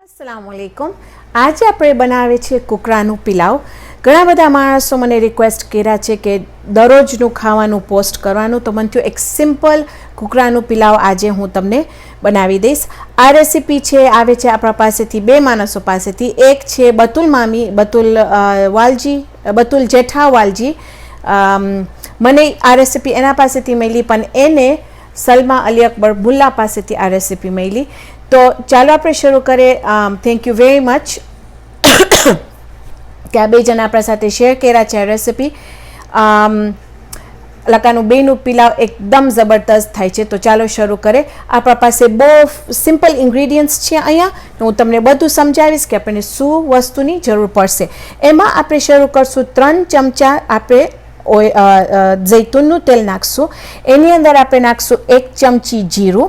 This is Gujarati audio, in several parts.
अस्सलामुअलैकुम। आज આપણે બનાવે છે કુકરાનું પિલાવ। ઘણા બધા માણસો મને રિક્વેસ્ટ કર્યા છે કે દરરોજનું ખાવાનું પોસ્ટ કરવાનું, તો મને થયું એક સિમ્પલ કુકરાનું પિલાવ આજે હું તમને બનાવી દઈશ। આ રેસીપી છે આવે છે આપણા પાસેથી બે માણસો પાસેથી। એક છે બતુલ મામી, બતુલ જેઠા વાલજી। મને આ રેસીપી એના પાસેથી મળી, પણ એને સલમા અલી અકબર ભુલ્લા પાસેથી આ રેસીપી મળી। તો ચાલો આપણે શરૂ કરીએ। થેન્ક યુ વેરી મચ કે આ બે જણ આપણા સાથે શેર કર્યા છે આ રેસીપી। લકાનું બેનું પિલાવ એકદમ જબરદસ્ત થાય છે। તો ચાલો શરૂ કરીએ। આપણા પાસે બહુ સિમ્પલ ઇન્ગ્રીડિયન્ટ્સ છે અહીંયા, હું તમને બધું સમજાવીશ કે આપણને શું વસ્તુની જરૂર પડશે। એમાં આપણે શરૂ કરશું 3 ચમચા આપણે જૈતુનનું તેલ નાખશું। એની અંદર આપણે નાખશું 1 ચમચી જીરું,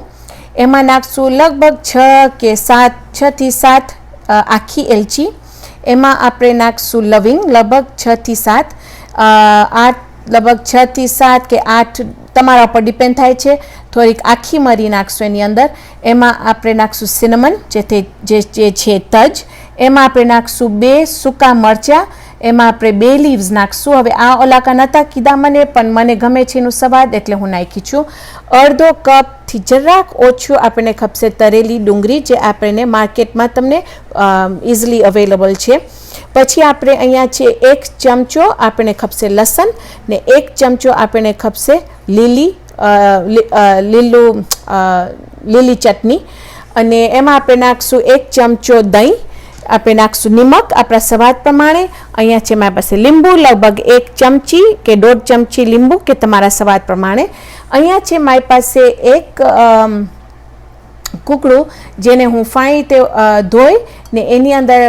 એમાં નાખશું લગભગ 6 થી 7 આખી એલચી, એમાં આપણે નાખશું લવિંગ લગભગ 6 થી 7, 8 લગભગ 6 થી 7 કે 8 તમારા ઉપર ડિપેન્ડ થાય છે। થોડીક આખી મરી નાખશું એની અંદર। એમાં આપણે નાખશું સિનેમન જે છે તજ, એમાં આપણે નાખશું 2 સૂકા મરચાં, એમાં આપણે 2 લીવ્સ નાખશું। હવે આ ઓલાકા નહોતા કીધા મને, પણ મને ગમે છે એનું સ્વાદ એટલે હું નાખી છું। અડધો કપથી જરાક ઓછું આપણને ખપશે તરેલી ડુંગળી, જે આપણને માર્કેટમાં તમને ઇઝીલી અવેલેબલ છે। પછી આપણે અહીંયા છે 1 ચમચો આપણને ખપશે લસણ ને 1 ચમચો આપણને ખપશે લીલી ચટણી, અને એમાં આપણે નાખશું 1 ચમચો દહીં, આપણે નાખશું નિમક આપણા સ્વાદ પ્રમાણે। અહીંયા છે મારી પાસે લીંબુ લગભગ 1 ચમચી કે 1.5 ચમચી લીંબુ કે તમારા સ્વાદ પ્રમાણે। અહીંયા છે મારી પાસે એક કુકડું જેને હું ફાઇન રીતે ધોઈ ને એની અંદર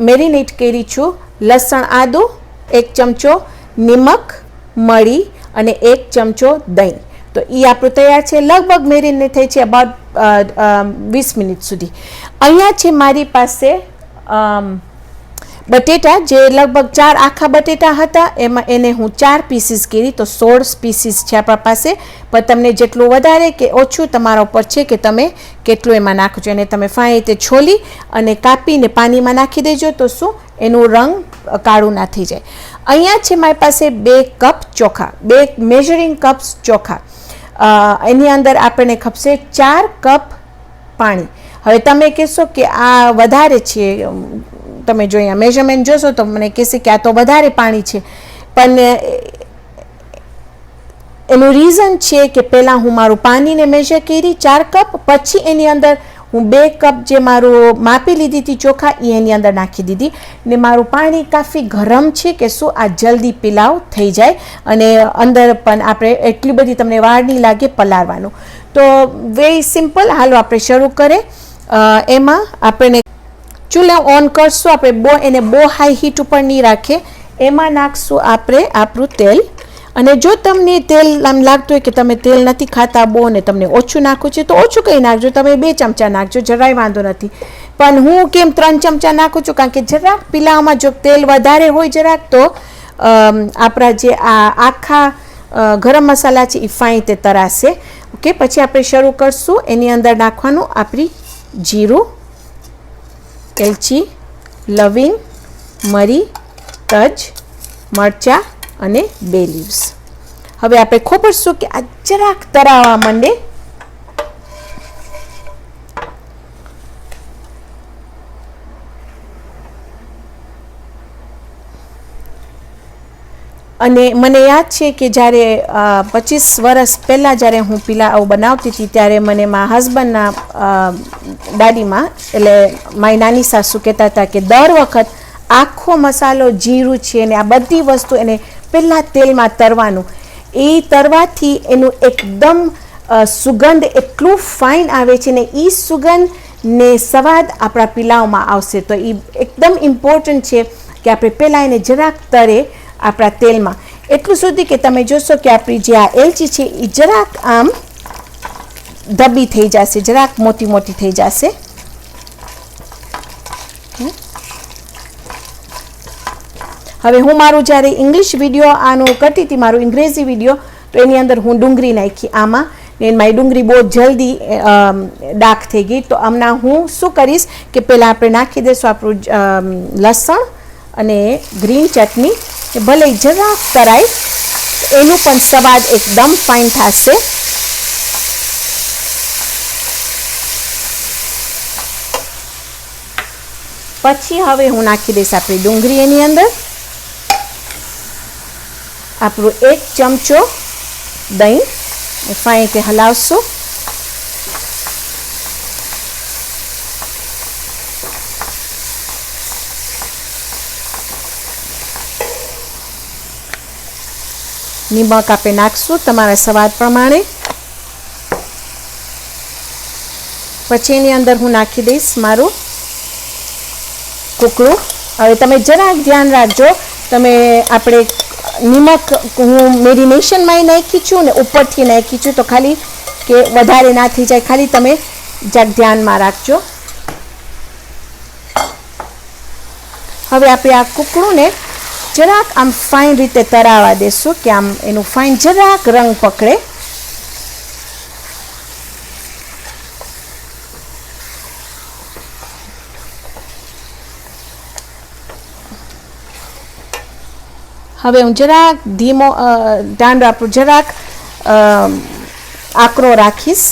મેરિનેટ કરી છું। લસણ આદું 1 ચમચો, નિમક, મરી અને 1 ચમચો દહીં। તો એ આપણું તૈયાર છે। લગભગ મેરિનેટ થઈ છે અબાઉટ 20 મિનિટ સુધી। અહીંયા છે મારી પાસે બટેટા, જે લગભગ 4 આખા બટેટા હતા, એમાં એને હું 4 પીસીસ કરી, તો 16 પીસીસ છે આપણા પાસે। પણ તમને જેટલું વધારે કે ઓછું તમારા ઉપર છે કે તમે કેટલું એમાં નાખજો। એને તમે ફાઇન રીતે છોલી અને કાપીને પાણીમાં નાખી દેજો, તો શું એનું રંગ કાળું ના થઈ જાય। અહીંયા છે મારી પાસે 2 કપ ચોખા, 2 મેઝરિંગ કપ્સ ચોખા। એની અંદર આપણને ખપશે 4 કપ પાણી। હવે તમે કહેશો કે આ વધારે છે, તમે જો અહીંયા મેઝરમેન્ટ જોશો તો મને કહેશે કે આ તો વધારે પાણી છે, પણ એનું રીઝન છે કે પહેલાં હું મારું પાણીને મેઝર કરી 4 કપ, પછી એની અંદર હું 2 કપ જે મારું માપી લીધી હતી ચોખા એ એની અંદર નાખી દીધી, ને મારું પાણી કાફી ગરમ છે કે શું આ જલ્દી પિલાવ થઈ જાય, અને અંદર પણ આપણે એટલી બધી તમને વાર નહીં લાગે પલાળવાનું। તો વેરી સિમ્પલ, હાલો આપણે શરૂ કરીએ। એમાં આપણે ચૂલા ઓન કરશું, આપણે એને બહુ હાઈ હીટ ઉપર નહીં રાખે। એમાં નાખશું આપણે આપણું તેલ, અને જો તમને તેલ આમ લાગતું હોય કે તમે તેલ નથી ખાતા બહુ ને તમને ઓછું નાખવું છે તો ઓછું કંઈ નાખજો, તમે 2 ચમચા નાખજો, જરાય વાંધો નથી। પણ હું કેમ 3 ચમચા નાખું છું, કારણ કે જરાક પિલાવમાં જો તેલ વધારે હોય જરાક, તો આપણા જે આ આખા ગરમ મસાલા છે એ ફાઇન રીતે તરાશે। ઓકે, પછી આપણે શરૂ કરશું। એની અંદર નાખવાનું આપણી જીરું, એલચી, લવિંગ, મરી, તજ, મરચાં અને 2 લીવ્સ। હવે આપણે ખોપરશું કે આ જરાક તરાવા માંડે, અને મને યાદ છે કે જ્યારે 25 વર્ષ પહેલાં જ્યારે હું પિલાવ બનાવતી હતી, ત્યારે મને મારા હસબન્ડના દાદીમાં એટલે મારી નાની સાસુ કહેતા હતા કે દર વખત આખો મસાલો જીરું છે ને આ બધી વસ્તુ એને પહેલાં તેલમાં તરવાનું, એ તરવાથી એનું એકદમ સુગંધ એટલું ફાઇન આવે છે ને એ સુગંધ ને સ્વાદ આપણા પિલાવમાં આવશે। તો એ એકદમ ઇમ્પોર્ટન્ટ છે કે આપણે પહેલાં એને જરાક તરે આપણા તેલમાં, એટલું સુધી કે તમે જોશો કે આપણી જે આ એલચી છે એ જરાક આમ ધબી થઈ જશે, જરાક મોટી મોટી થઈ જશે। હવે હું મારું જ્યારે ઇંગ્લિશ વિડીયો આનું કરતી હતી, મારું અંગ્રેજી વિડીયો, તો એની અંદર હું ડુંગળી નાખી આમાં, ને મારી ડુંગળી બહુ જલ્દી ડાર્ક થઈ ગઈ. તો હમણાં હું શું કરીશ કે પહેલાં આપણે નાખી દઈશું આપણું લસણ અને ગ્રીન ચટણી. ભલે જરાક તરાય, એનું પણ સ્વાદ એકદમ ફાઇન થશે. પછી હવે હું નાખી દઈશ આપણી ડુંગળી એની અંદર. આપણું 1 ચમચો દહીં ફાઇન રીતે હલાવશું. નિમક આપણે નાખશું તમારા સ્વાદ પ્રમાણે. પછી એની અંદર હું નાખી દઈશ મારું કુકડું. હવે તમે જરાક ધ્યાન રાખજો, તમે આપણે નિમક હું મેરિનેશનમાં નાખી છું ને ઉપરથી નાખી છું, તો ખાલી કે વધારે ના થઈ જાય, ખાલી તમે જરાક ધ્યાનમાં રાખજો. હવે આપણે આ કુકડુંને જરાક આમ ફાઇન રીતે તરાવા દેશું કે આમ એનું ફાઇન જરાક રંગ પકડે. હવે હું જરાક ધીમો ઢાંડો આપણું જરાક આકરો રાખીશ,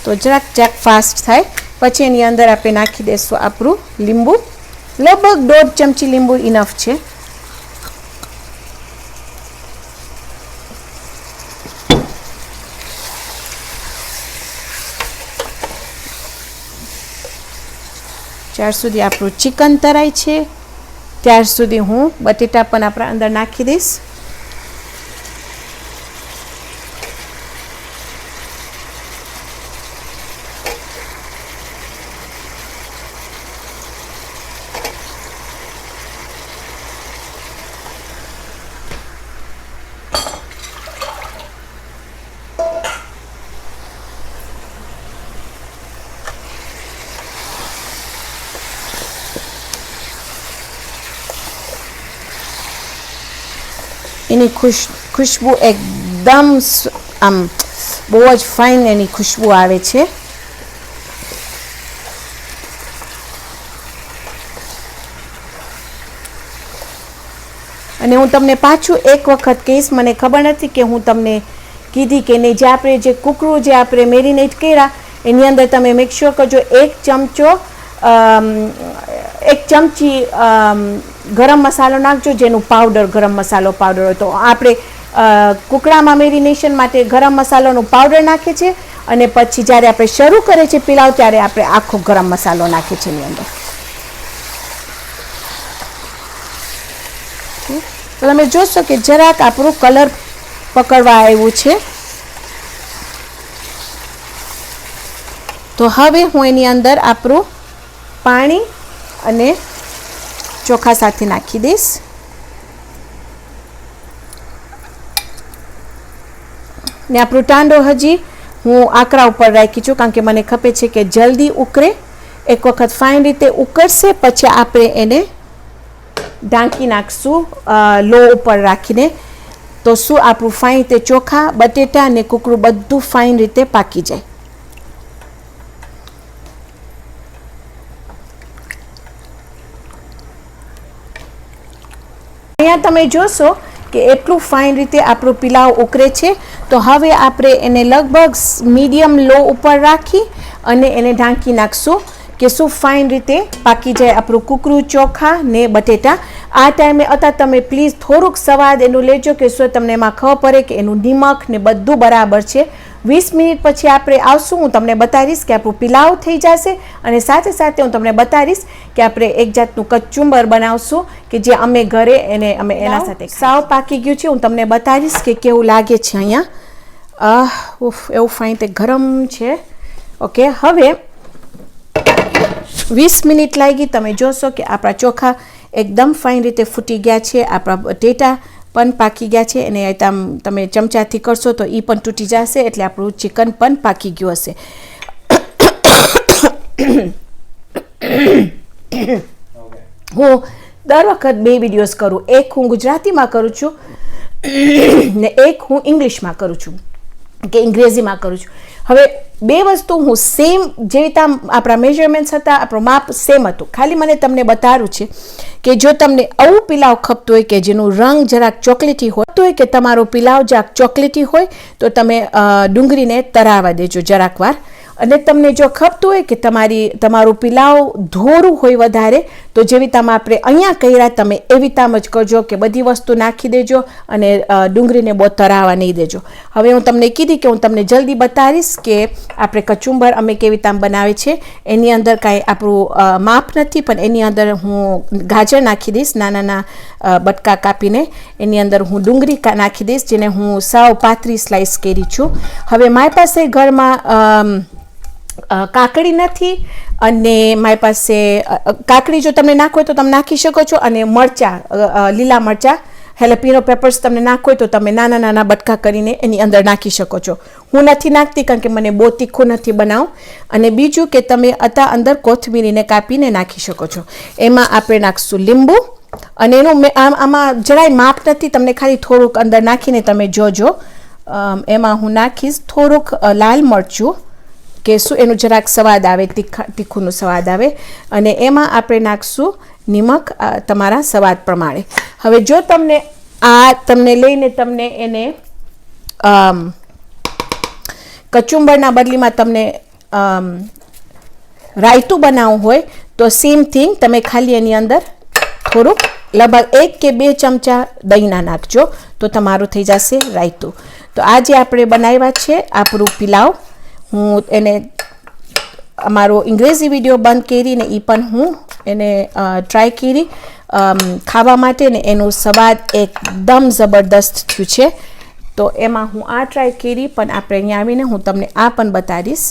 તો જરાક ફાસ્ટ થાય. પછી એની અંદર આપણે નાખી દઈશું આપણું લીંબુ. લગભગ 1.5 ચમચી લીંબુ ઇનફ છે. જ્યાર સુધી આપણું ચિકન તરાય છે ત્યાર સુધી હું બટેટા પણ આપણા અંદર નાખી દઈશ. એની ખુશ્બુ એકદમ આમ બહુ જ ફાઇન એની ખુશ્બુ આવે છે. અને હું તમને પાછું એક વખત કહીશ, મને ખબર નથી કે હું તમને કીધી કે નહીં, જે આપણે જે કુકડું જે આપણે મેરિનેટ કર્યા એની અંદર તમે મેક શ્યોર કરજો 1 ચમચી ગરમ મસાલો નાખજો, જેનું પાવડર ગરમ મસાલો પાવડર હોય. તો આપણે કુકડામાં મેરિનેશન માટે ગરમ મસાલોનું પાવડર નાખીએ છીએ અને પછી જ્યારે આપણે શરૂ કરીએ છીએ પિલાવ ત્યારે આપણે આખો ગરમ મસાલો નાખીએ છીએ એની અંદર. તો તમે જોશો કે જરાક આપણું કલર પકડવા આવ્યું છે. તો હવે હું એની અંદર આપણું પાણી અને ચોખા સાથે નાખી દઈશ. ને આપણું ટાંડો હજી હું આકરા ઉપર રાખી છું, કારણ કે મને ખપે છે કે જલ્દી ઉકળે. એક વખત ફાઇન રીતે ઉકળશે પછી આપણે એને ઢાંકી નાખશું લો ઉપર રાખીને. તો શું આપણું ફાઇન રીતે ચોખા, બટેટા અને કુકડું બધું ફાઇન રીતે પાકી જાય. અહીંયા તમે જોશો કે એટલું ફાઇન રીતે આપણું પિલાવ ઉકળે છે. તો હવે આપણે એને લગભગ મીડિયમ લો ઉપર રાખી અને એને ઢાંકી નાખશું કે શું ફાઇન રીતે પાકી જાય આપણું કુકડું, ચોખા ને બટેટા. આ ટાઈમે અત્યારે તમે પ્લીઝ થોડુંક સ્વાદ એનું લેજો કે શું તમને એમાં ખબર પડે કે એનું નિમક ને બધું બરાબર છે. 20 મિનિટ પછી આપણે આવશું, હું તમને બતાવીશ કે આપણું પિલાવ થઈ જશે અને સાથે સાથે હું તમને બતાવીશ કે આપણે એક જાતનું કચુંબર બનાવશું કે જે અમે ઘરે એને અમે એના સાથે સાવ પાકી ગયું છે. હું તમને બતાવીશ કે કેવું લાગે છે. અહીંયા એવું ફાઇન તે ગરમ છે. ઓકે, હવે 20 મિનિટ લાગી. તમે જોશો કે આપણા ચોખા એકદમ ફાઇન રીતે ફૂટી ગયા છે, આપણા બટેટા પણ પાકી ગયા છે અને તમે ચમચાથી કરશો તો એ પણ તૂટી જશે, એટલે આપણું ચિકન પણ પાકી ગયું હશે. હું દર વખત 2 વિડીયોઝ કરું, એક હું ગુજરાતીમાં કરું છું ને એક હું ઇંગ્લિશમાં કરું છું. કે અંગ્રેજીમાં કરું છું. હવે બે વસ્તુ હું સેમ જે રીતે આપણા મેજરમેન્ટ્સ હતા, આપણું માપ સેમ હતું, ખાલી મને તમને બતાવ્યું છે કે જો તમને આવું પિલાવ ખપતું હોય કે જેનું રંગ જરાક ચોકલેટી હોય કે તમારો પિલાવ જરાક ચોકલેટી હોય તો તમે ડુંગળીને તરાવા દેજો જરાક વાર. અને તમને જો ખપતું હોય કે તમારું પિલાવ ધોરું હોય વધારે તો જેવી રીતે આપણે અહીંયા કર્યા તમે એવી તામ જ કરજો કે બધી વસ્તુ નાખી દેજો અને ડુંગળીને બહુ તરાવા નહીં દેજો. હવે હું તમને કીધી કે હું તમને જલ્દી બતાવીશ કે આપણે કચુંબર અમે કેવી તામ બનાવે છે. એની અંદર કાંઈ આપણું માપ નથી, પણ એની અંદર હું ગાજર નાખી દઈશ નાના બટકા કાપીને. એની અંદર હું ડુંગળી નાખી દઈશ જેને હું સાવ પાતળી સ્લાઇસ કરી છું. હવે મારી પાસે ઘરમાં કાકડી નથી અને મારી પાસે કાકડી જો તમે નાખો હોય તો તમે નાખી શકો છો, અને મરચાં લીલા મરચાં હેલેપિનો પેપર્સ તમને નાખો હોય તો તમે નાના નાના બટકા કરીને એની અંદર નાખી શકો છો. હું નથી નાખતી કારણ કે મને બહુ તીખું નથી બનાવું. અને બીજું કે તમે અંદર કોથમીરીને કાપીને નાખી શકો છો. એમાં આપણે નાખશું લીંબુ, અને એનું આમાં જરાય માપ નથી, તમને ખાલી થોડુંક અંદર નાખીને તમે જોજો. એમાં હું નાખીશ થોડુંક લાલ મરચું કે શું એનું જરાક સ્વાદ આવે, તીખુંનો સ્વાદ આવે. અને એમાં આપણે નાખશું નિમક તમારા સ્વાદ પ્રમાણે. હવે જો તમને લઈને તમને એને કચુંબરના બદલીમાં તમને રાયતું બનાવવું હોય તો સેમ થિંગ, તમે ખાલી એની અંદર થોડુંક લગભગ 1 કે 2 ચમચા દહીંના નાખજો તો તમારું થઈ જશે રાયતું. તો આજે આપણે બનાવ્યા છે આપણું પિલાવ. હું એને અમારો અંગ્રેજી વિડીયો બંધ કરીને એ પણ હું એને ટ્રાય કરી ખાવા માટે, ને એનો સ્વાદ એકદમ જબરદસ્ત થયું છે. તો એમાં હું આ ટ્રાય કરી, પણ આપણે અહીંયા આવીને હું તમને આ પણ બતાવીશ.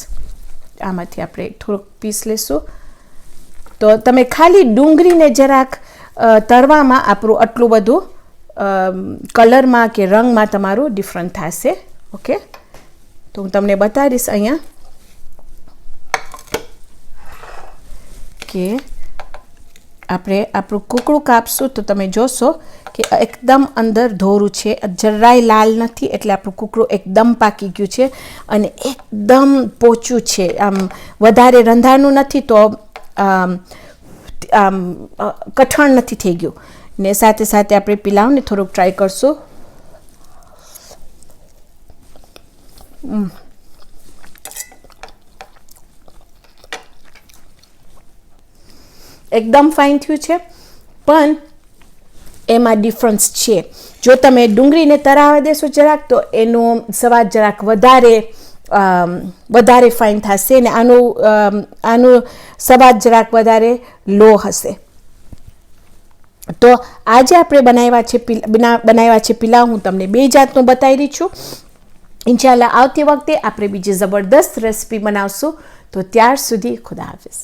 આમાંથી આપણે થોડુંક પીસ લેશું તો તમે ખાલી ડુંગળીને જરાક તરવામાં આપણું આટલું બધું કલરમાં કે રંગમાં તમારું ડિફરન્ટ થશે. ઓકે, તો હું તમને બતાવીશ અહીંયા કે આપણે આપણું કૂકડું કાપશું તો તમે જોશો કે એકદમ અંદર ધોરું છે, જરાય લાલ નથી, એટલે આપણું કૂકડું એકદમ પાકી ગયું છે અને એકદમ પોચું છે. આમ વધારે રંધાનું નથી તો કઠણ નથી થઈ ગયું. ને સાથે સાથે આપણે પિલાવને થોડુંક ટ્રાય કરશું. એકદમ ફાઇન થયું છે, પણ એમાં ડિફરન્સ છે. જો તમે ડુંગળીને તરાવા દેશો જરાક તો એનો સ્વાદ જરાક વધારે ફાઇન થશે, ને આનું સ્વાદ જરાક વધારે લો હશે. તો આજે આપણે બનાવ્યા છે પિલાવ. હું તમને 2 જાતનું બતાવી રહી છું. ઇન્શાલ્લાહ આવતી વખતે આપણે બીજી જબરદસ્ત રેસીપી બનાવશું. તો ત્યાર સુધી ખુદા હાફિઝ.